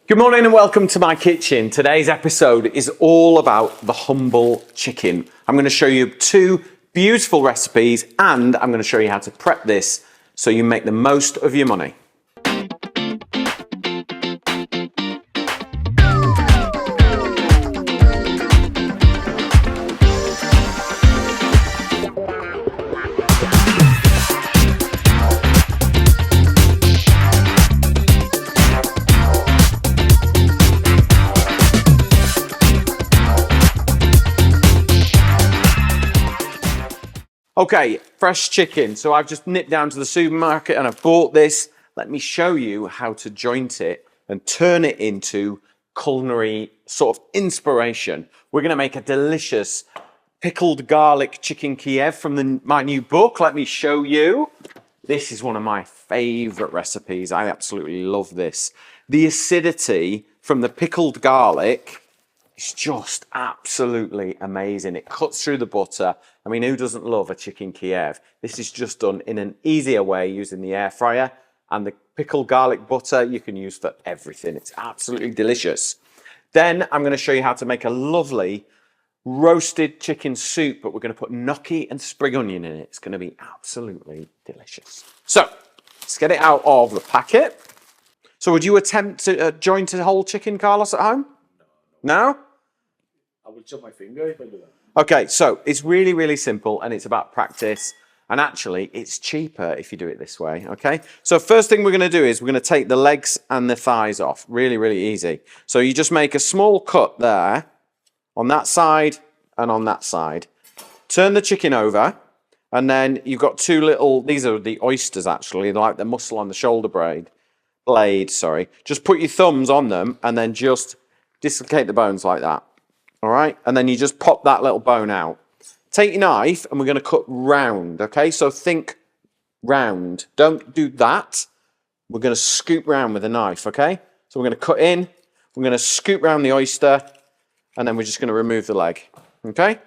Good morning and welcome to my kitchen. Today's episode is all about the humble chicken. I'm going to show you two beautiful recipes and I'm going to show you how to prep this so you make the most of your money. Okay, fresh chicken. So I've just nipped down to the supermarket and I've bought this. Let me show you how to joint it and turn it into culinary sort of inspiration. We're going to make a delicious pickled garlic chicken Kiev from my new book. Let me show you. This is one of my favorite recipes. I absolutely love this. The acidity from the pickled garlic is just absolutely amazing. It cuts through the butter. I mean, who doesn't love a chicken Kiev? This is just done in an easier way using the air fryer, and the pickled garlic butter you can use for everything. It's absolutely delicious. Then I'm going to show you how to make a lovely roasted chicken soup, but we're going to put gnocchi and spring onion in it. It's going to be absolutely delicious. So let's get it out of the packet. So would you attempt to joint a whole chicken, Carlos, at home? No? I will chop my finger if I do that. Okay, so it's really, really simple and it's about practice. And actually, it's cheaper if you do it this way, okay? So first thing we're going to do is we're going to take the legs and the thighs off. Really, really easy. So you just make a small cut there on that side and on that side. Turn the chicken over and then you've got two little, these are the oysters actually, like the muscle on the shoulder blade, sorry. Just put your thumbs on them and then just dislocate the bones like that. All right, and then you just pop that little bone out. Take your knife and we're going to cut round, okay? So think round. Don't do that. We're going to scoop round with a knife, okay? So we're going to cut in, we're going to scoop round the oyster, and then we're just going to remove the leg, okay?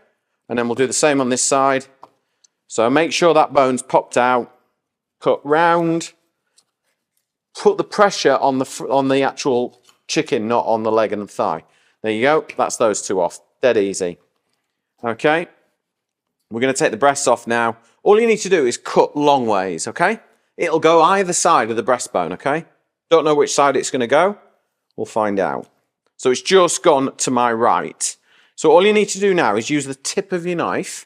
And then we'll do the same on this side. So make sure that bone's popped out, cut round, put the pressure on the actual chicken, not on the leg and the thigh. There you go. That's those two off. Dead easy. Okay. We're going to take the breasts off now. All you need to do is cut long ways, okay? It'll go either side of the breastbone, okay? Don't know which side it's going to go. We'll find out. So it's just gone to my right. So all you need to do now is use the tip of your knife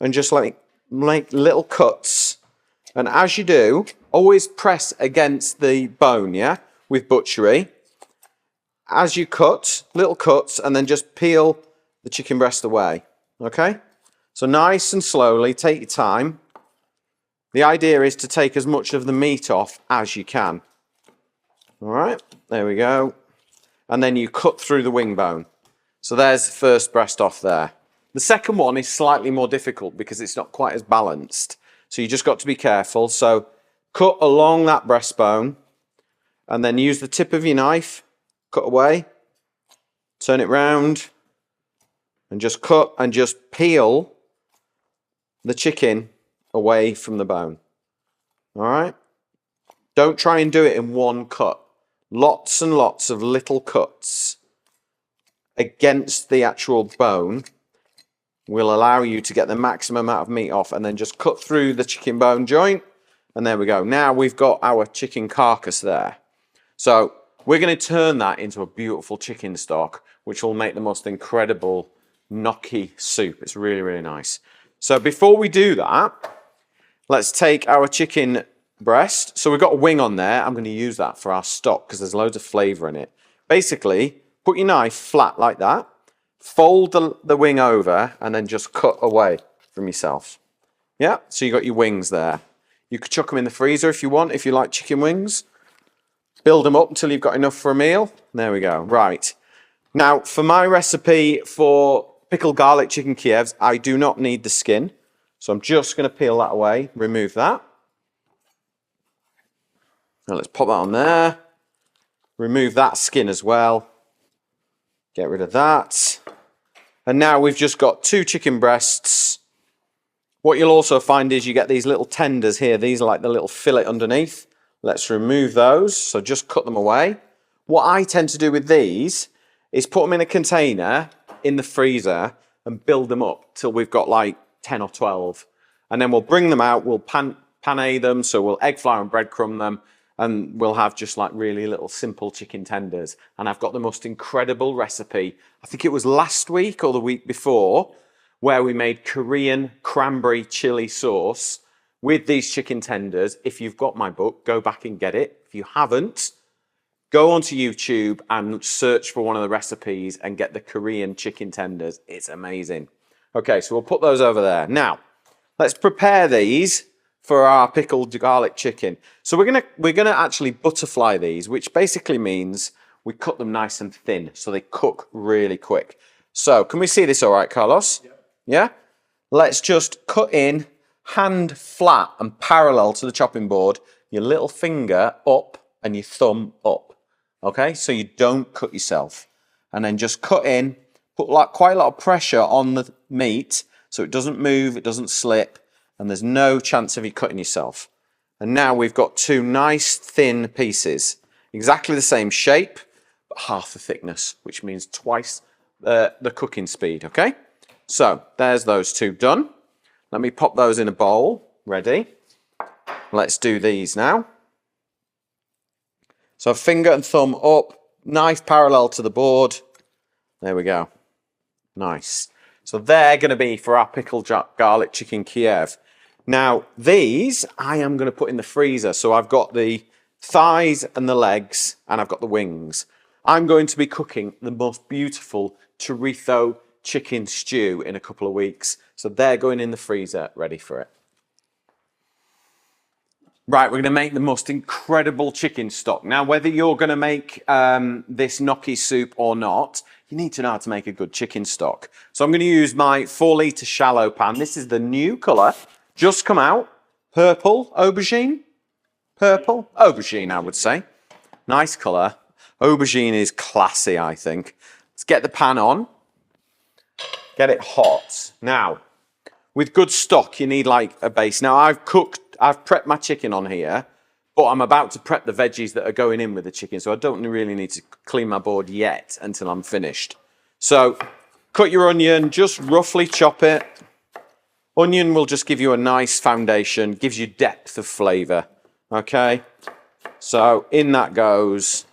and just like make little cuts. And as you do, always press against the bone, yeah? With butchery. As you cut, little cuts, and then just peel the chicken breast away, okay? So nice and slowly, take your time. The idea is to take as much of the meat off as you can. All right, there we go. And then you cut through the wing bone. So there's the first breast off there. The second one is slightly more difficult because it's not quite as balanced. So you just got to be careful. So cut along that breastbone and then use the tip of your knife. Cut away, turn it round, and just cut and just peel the chicken away from the bone. All right? Don't try and do it in one cut. Lots and lots of little cuts against the actual bone will allow you to get the maximum amount of meat off, and then just cut through the chicken bone joint, and there we go. Now we've got our chicken carcass there. So we're going to turn that into a beautiful chicken stock, which will make the most incredible gnocchi soup. It's really, really nice. So before we do that, let's take our chicken breast. So we've got a wing on there. I'm going to use that for our stock because there's loads of flavour in it. Basically, put your knife flat like that, fold the wing over, and then just cut away from yourself. Yeah, so you got your wings there. You could chuck them in the freezer if you want, if you like chicken wings. Build them up until you've got enough for a meal. There we go. Right. Now, for my recipe for pickled garlic chicken Kievs, I do not need the skin. So I'm just going to peel that away, remove that. Now let's pop that on there. Remove that skin as well. Get rid of that. And now we've just got two chicken breasts. What you'll also find is you get these little tenders here. These are like the little fillet underneath. Let's remove those. So just cut them away. What I tend to do with these is put them in a container in the freezer and build them up till we've got like 10 or 12. And then we'll bring them out, we'll pané them, so we'll egg flour and breadcrumb them, and we'll have just like really little simple chicken tenders. And I've got the most incredible recipe, I think it was last week or the week before, where we made Korean cranberry chili sauce with these chicken tenders. If you've got my book, go back and get it. If you haven't, go onto YouTube and search for one of the recipes and get the Korean chicken tenders. It's amazing. Okay, so we'll put those over there. Now, let's prepare these for our pickled garlic chicken. So we're gonna actually butterfly these, which basically means we cut them nice and thin so they cook really quick. So can we see this all right, Carlos? Yeah? Let's just cut in hand flat and parallel to the chopping board, your little finger up and your thumb up. Okay, so you don't cut yourself. And then just cut in, put like quite a lot of pressure on the meat so it doesn't move, it doesn't slip, and there's no chance of you cutting yourself. And now we've got two nice thin pieces, exactly the same shape, but half the thickness, which means twice the cooking speed, okay? So there's those two done. Let me pop those in a bowl, ready. Let's do these now. So finger and thumb up, knife parallel to the board. There we go. Nice. So they're going to be for our pickled garlic chicken Kiev. Now these I am going to put in the freezer. So I've got the thighs and the legs and I've got the wings. I'm going to be cooking the most beautiful chorizo chicken stew in a couple of weeks. So they're going in the freezer ready for it. Right, we're going to make the most incredible chicken stock. Now, whether you're going to make this gnocchi soup or not, you need to know how to make a good chicken stock. So I'm going to use my 4-litre shallow pan. This is the new colour, just come out. Purple, aubergine? Purple? Aubergine, I would say. Nice colour. Aubergine is classy, I think. Let's get the pan on. Get it hot. Now, with good stock, you need like a base. Now, I've prepped my chicken on here, but I'm about to prep the veggies that are going in with the chicken, so I don't really need to clean my board yet until I'm finished. So, cut your onion, just roughly chop it. Onion will just give you a nice foundation, gives you depth of flavour, okay? So, in that goes.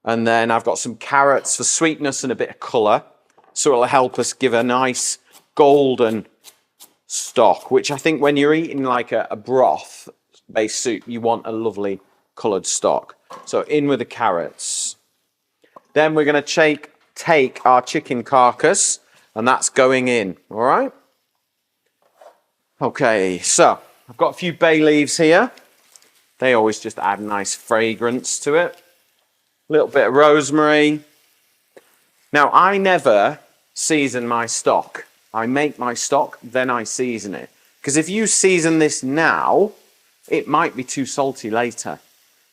And then I've got some carrots for sweetness and a bit of colour, so it'll help us give a nice golden stock, which I think when you're eating like a broth-based soup, you want a lovely coloured stock. So in with the carrots. Then we're going to take our chicken carcass, and that's going in, all right? Okay, so I've got a few bay leaves here. They always just add nice fragrance to it. A little bit of rosemary. Now, I never season my stock. I make my stock, then I season it. Because if you season this now, it might be too salty later.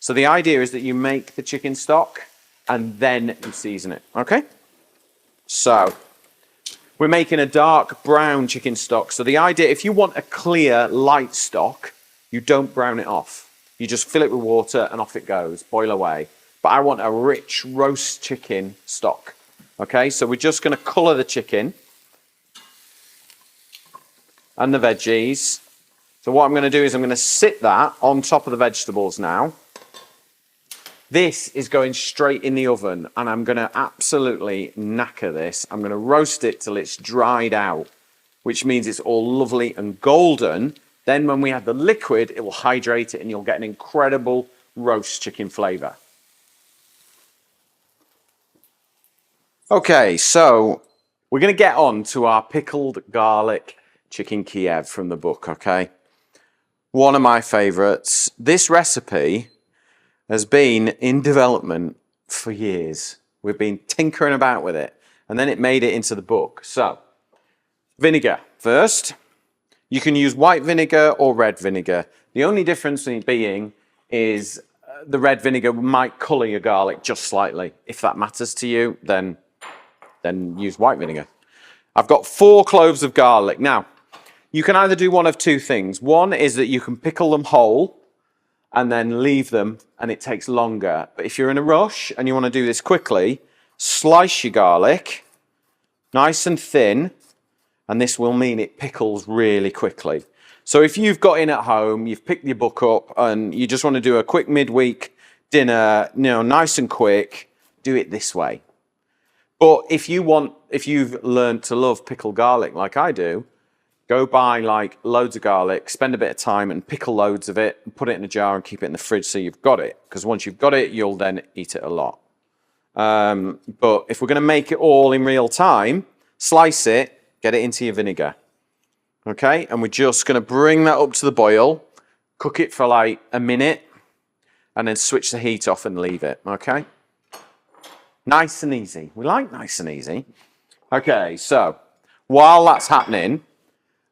So the idea is that you make the chicken stock and then you season it, okay? So we're making a dark brown chicken stock. So the idea, if you want a clear, light stock, you don't brown it off. You just fill it with water and off it goes, boil away. But I want a rich roast chicken stock, okay? So we're just going to colour the chicken and the veggies. So what I'm going to do is I'm going to sit that on top of the vegetables now. This is going straight in the oven, and I'm going to absolutely knacker this. I'm going to roast it till it's dried out, which means it's all lovely and golden. Then when we add the liquid, it will hydrate it and you'll get an incredible roast chicken flavour. Okay, so we're going to get on to our pickled garlic chicken Kiev from the book, okay? One of my favourites. This recipe has been in development for years. We've been tinkering about with it, and then it made it into the book. So, vinegar first. You can use white vinegar or red vinegar. The only difference being is the red vinegar might colour your garlic just slightly. If that matters to you, then use white vinegar. I've got 4 cloves of garlic. Now, you can either do one of two things. One is that you can pickle them whole and then leave them, and it takes longer. But if you're in a rush and you want to do this quickly, slice your garlic nice and thin, and this will mean it pickles really quickly. So if you've got in at home, you've picked your book up, and you just want to do a quick midweek dinner, nice and quick, do it this way. But if you've learned to love pickled garlic like I do, go buy like loads of garlic, spend a bit of time and pickle loads of it, and put it in a jar and keep it in the fridge so you've got it. Because once you've got it, you'll then eat it a lot. But if we're going to make it all in real time, slice it, get it into your vinegar. Okay, and we're just going to bring that up to the boil, cook it for like a minute, and then switch the heat off and leave it. Okay, nice and easy. We like nice and easy. Okay, so while that's happening,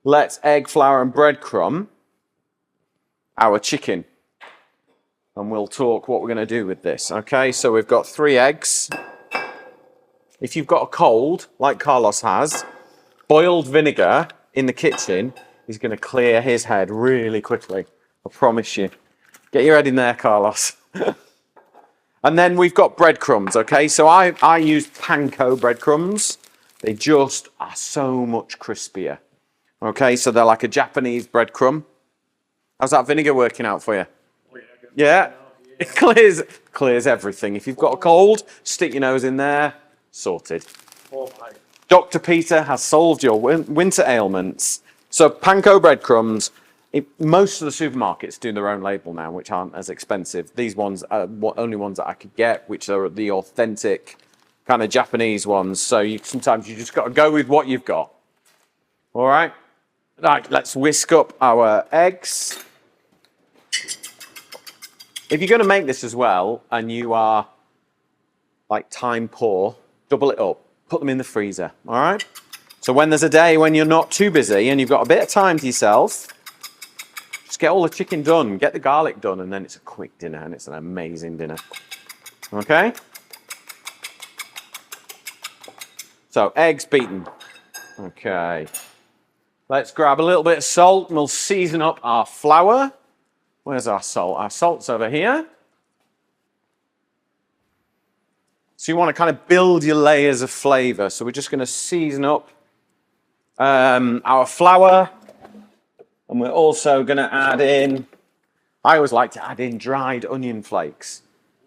let's egg, flour, and breadcrumb our chicken. And we'll talk what we're going to do with this. Okay, so we've got 3 eggs. If you've got a cold, like Carlos has, boiled vinegar in the kitchen is going to clear his head really quickly. I promise you. Get your head in there, Carlos. And then we've got breadcrumbs, okay? So I use panko breadcrumbs. They just are so much crispier. Okay, so they're like a Japanese breadcrumb. How's that vinegar working out for you? Yeah, it clears everything. If you've got a cold, stick your nose in there, sorted. Dr. Peter has solved your winter ailments. So panko breadcrumbs, most of the supermarkets do their own label now, which aren't as expensive. These ones are only ones that I could get, which are the authentic kind of Japanese ones. So sometimes you just got to go with what you've got. All right. Right, let's whisk up our eggs. If you're going to make this as well, and you are like time poor, double it up. Put them in the freezer, all right? So when there's a day when you're not too busy and you've got a bit of time to yourself, just get all the chicken done, get the garlic done, and then it's a quick dinner, and it's an amazing dinner. Okay? So eggs beaten. Okay. Let's grab a little bit of salt, and we'll season up our flour. Where's our salt? Our salt's over here. So you want to kind of build your layers of flavour. So we're just going to season up our flour. And we're also going to add in, I always like to add in dried onion flakes.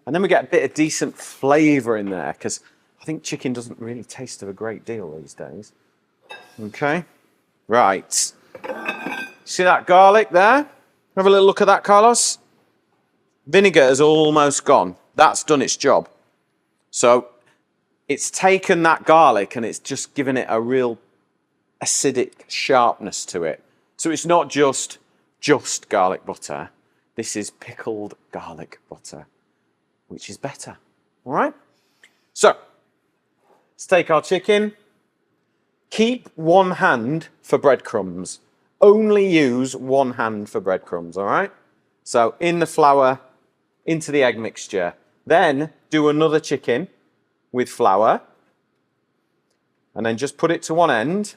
And then we get a bit of decent flavour in there, because I think chicken doesn't really taste of a great deal these days. Okay. Right. See that garlic there? Have a little look at that, Carlos. Vinegar is almost gone. That's done its job. So it's taken that garlic and it's just given it a real acidic sharpness to it. So it's not just garlic butter. This is pickled garlic butter, which is better. All right? So let's take our chicken. Keep one hand for breadcrumbs. Only use one hand for breadcrumbs, all right? So in the flour, into the egg mixture. Then do another chicken with flour. And then just put it to one end.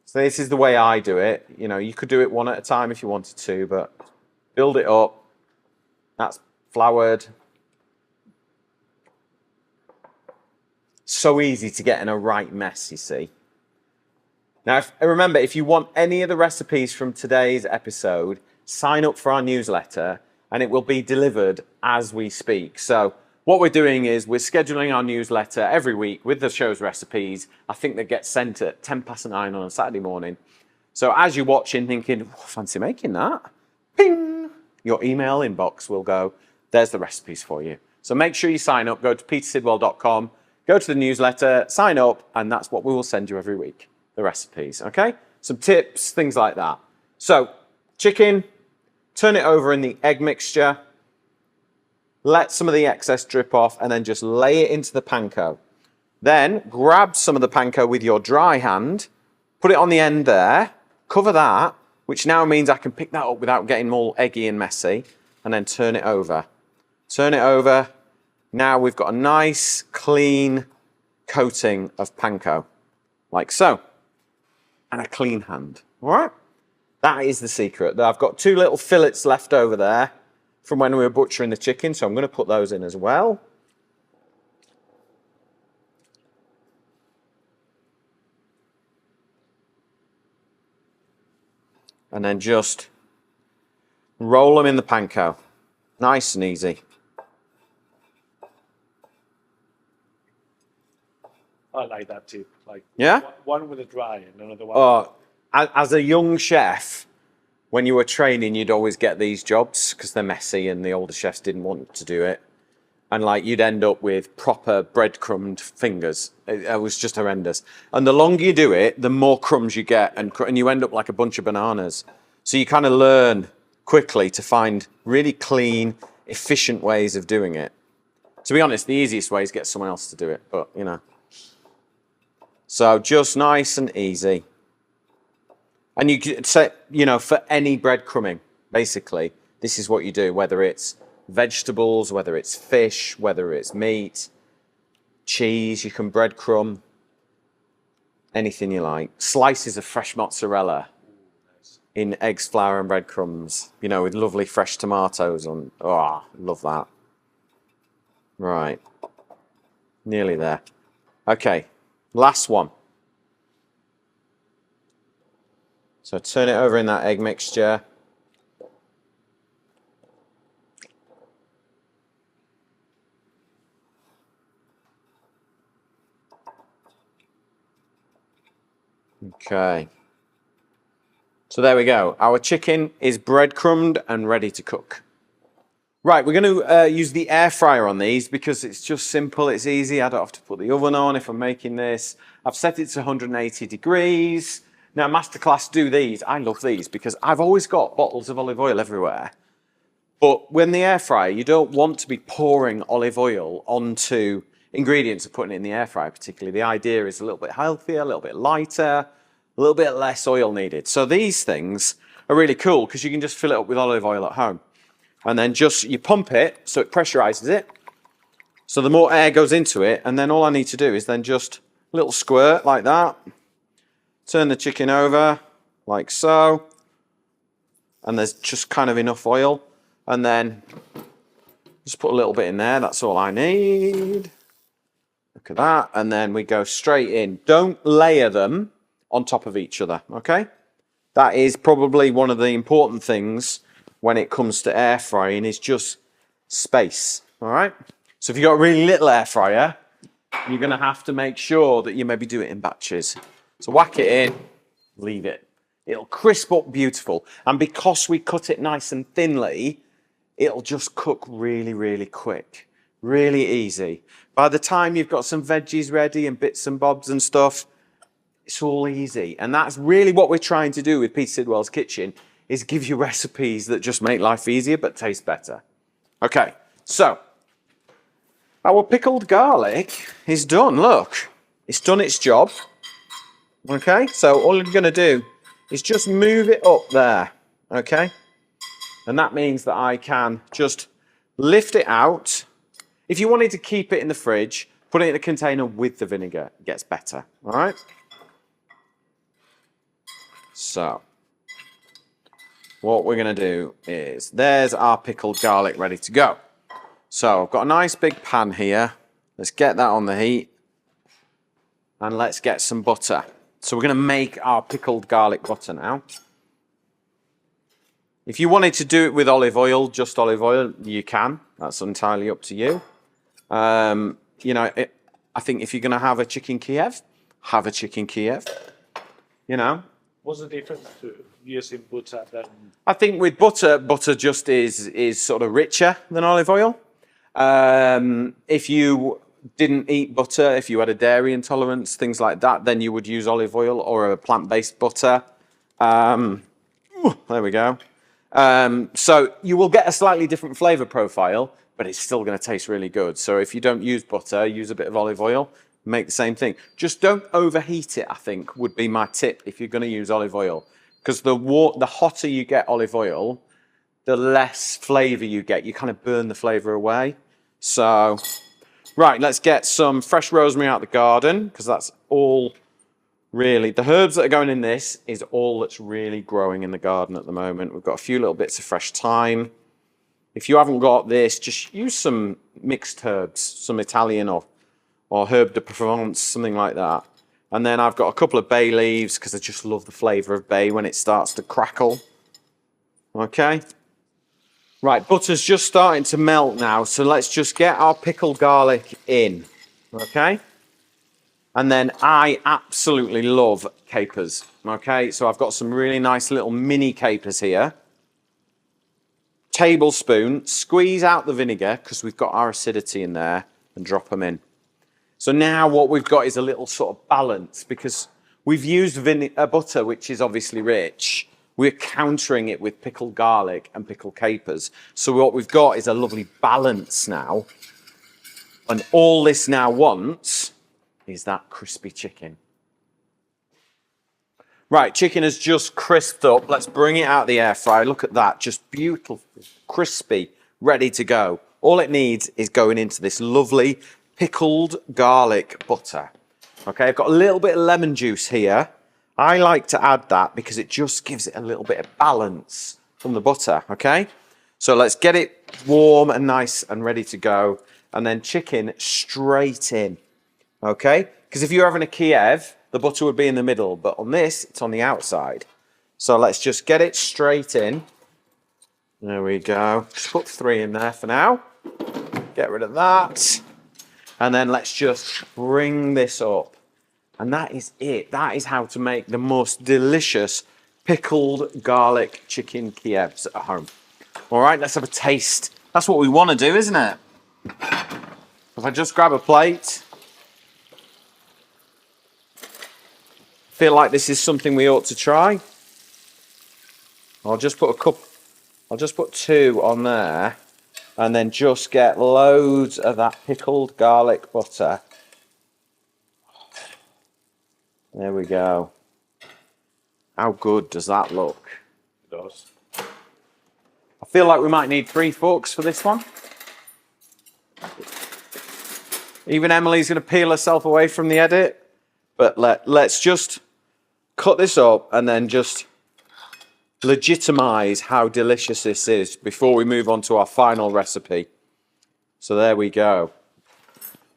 So this is the way I do it. You know, you could do it one at a time if you wanted to, but build it up. That's floured. So easy to get in a right mess, you see. Now, remember, if you want any of the recipes from today's episode, sign up for our newsletter and it will be delivered as we speak. So what we're doing is we're scheduling our newsletter every week with the show's recipes. I think they get sent at 9:10 on a Saturday morning. So as you're watching, thinking, oh, fancy making that, ping, your email inbox will go, there's the recipes for you. So make sure you sign up, go to petersidwell.com, go to the newsletter, sign up, and that's what we will send you every week. The recipes, okay? Some tips, things like that. So, chicken, turn it over in the egg mixture, let some of the excess drip off, and then just lay it into the panko. Then, grab some of the panko with your dry hand, put it on the end there, cover that, which now means I can pick that up without getting all eggy and messy, and then turn it over. Turn it over. Now we've got a nice, clean coating of panko, like so. And a clean hand, all right? That is the secret. I've got 2 little fillets left over there. from when we were butchering the chicken, so I'm going to put those in as well. And then just roll them in the panko. Nice and easy. I like that too. Like Yeah? one with a dry and another one. As a young chef, when you were training, you'd always get these jobs because they're messy and the older chefs didn't want to do it. And like you'd end up with proper breadcrumbed fingers. It was just horrendous. And the longer you do it, the more crumbs you get, and you end up like a bunch of bananas. So you kind of learn quickly to find really clean, efficient ways of doing it. To be honest, the easiest way is get someone else to do it, but you know. So just nice and easy. And you could say, you know, for any breadcrumbing, basically, this is what you do, whether it's vegetables, whether it's fish, whether it's meat, cheese, you can breadcrumb, anything you like. Slices of fresh mozzarella in eggs, flour and breadcrumbs, you know, with lovely fresh tomatoes on. Oh, love that. Right. Nearly there. Okay, last one. So turn it over in that egg mixture. Okay. So there we go. Our chicken is breadcrumbed and ready to cook. Right, we're going to use the air fryer on these because it's just simple, it's easy. I don't have to put the oven on if I'm making this. I've set it to 180 degrees. Now, Masterclass do these. I love these because I've always got bottles of olive oil everywhere. But when the air fryer, you don't want to be pouring olive oil onto ingredients and putting it in the air fryer particularly. The idea is a little bit healthier, a little bit lighter, a little bit less oil needed. So these things are really cool because you can just fill it up with olive oil at home. And then just, you pump it so it pressurizes it. So the more air goes into it, and then all I need to do is then just a little squirt like that. Turn the chicken over like so. And there's just kind of enough oil. And then just put a little bit in there. That's all I need. Look at that. And then we go straight in. Don't layer them on top of each other, okay? That is probably one of the important things when it comes to air frying is just space, all right? So if you've got a really little air fryer, you're gonna have to make sure that you maybe do it in batches. So whack it in, leave it. It'll crisp up beautiful. And because we cut it nice and thinly, it'll just cook really, really quick, really easy. By the time you've got some veggies ready and bits and bobs and stuff, it's all easy. And that's really what we're trying to do with Peter Sidwell's Kitchen, is give you recipes that just make life easier but taste better. Okay, so our pickled garlic is done. Look, it's done its job. Okay, so all you're going to do is just move it up there. Okay, and that means that I can just lift it out. If you wanted to keep it in the fridge, put it in a container with the vinegar. It gets better. All right. So what we're going to do is, there's our pickled garlic ready to go. So I've got a nice big pan here. Let's get that on the heat. And let's get some butter. So we're going to make our pickled garlic butter now. If you wanted to do it with olive oil, just olive oil, you can. That's entirely up to you. You know, I think if you're going to have a chicken Kiev, have a chicken Kiev. You know. What's the difference to using butter than? I think with butter just is sort of richer than olive oil. If you didn't eat butter, if you had a dairy intolerance, things like that, then you would use olive oil or a plant-based butter. There we go. So you will get a slightly different flavour profile, but it's still going to taste really good. So if you don't use butter, use a bit of olive oil. Make the same thing. Just don't overheat it, I think, would be my tip if you're going to use olive oil. Because the hotter you get olive oil, the less flavour you get. You kind of burn the flavour away. So, right, let's get some fresh rosemary out of the garden, because that's all really, the herbs that are going in this is all that's really growing in the garden at the moment. We've got a few little bits of fresh thyme. If you haven't got this, just use some mixed herbs, some Italian or herb de Provence, something like that. And then I've got a couple of bay leaves because I just love the flavour of bay when it starts to crackle. Okay. Right, butter's just starting to melt now, so let's just get our pickled garlic in. Okay. And then I absolutely love capers. Okay, so I've got some really nice little mini capers here. Tablespoon, squeeze out the vinegar because we've got our acidity in there and drop them in. So now what we've got is a little sort of balance because we've used butter, which is obviously rich. We're countering it with pickled garlic and pickled capers. So what we've got is a lovely balance now. And all this now wants is that crispy chicken. Right, chicken has just crisped up. Let's bring it out of the air fryer. Look at that, just beautiful, crispy, ready to go. All it needs is going into this lovely pickled garlic butter. Okay, I've got a little bit of lemon juice here. I like to add that because it just gives it a little bit of balance from the butter, okay? So let's get it warm and nice and ready to go. And then chicken straight in, okay? Because if you're having a Kiev, the butter would be in the middle, but on this, it's on the outside. So let's just get it straight in. There we go. Just put 3 in there for now. Get rid of that. And then let's just bring this up. And that is it. That is how to make the most delicious pickled garlic chicken Kievs at home. All right, let's have a taste. That's what we want to do, isn't it? If I just grab a plate. Feel like this is something we ought to try. I'll just put 2 on there. And then just get loads of that pickled garlic butter. There we go. How good does that look? It does. I feel like we might need 3 forks for this one. Even Emily's going to peel herself away from the edit. But let's just cut this up and then just legitimize how delicious this is before we move on to our final recipe. So there we go.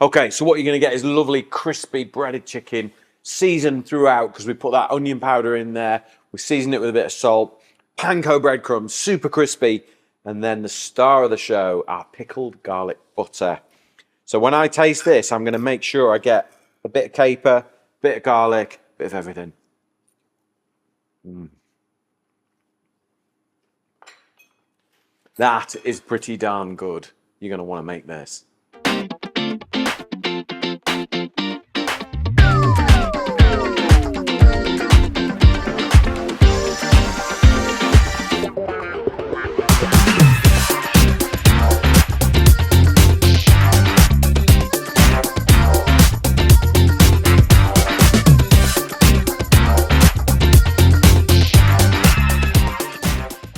Okay, so what you're going to get is lovely crispy breaded chicken, seasoned throughout because we put that onion powder in there. We seasoned it with a bit of salt, panko breadcrumbs, super crispy, and then the star of the show, our pickled garlic butter. So when I taste this, I'm going to make sure I get a bit of caper, a bit of garlic, a bit of everything. That is pretty darn good. You're going to want to make this.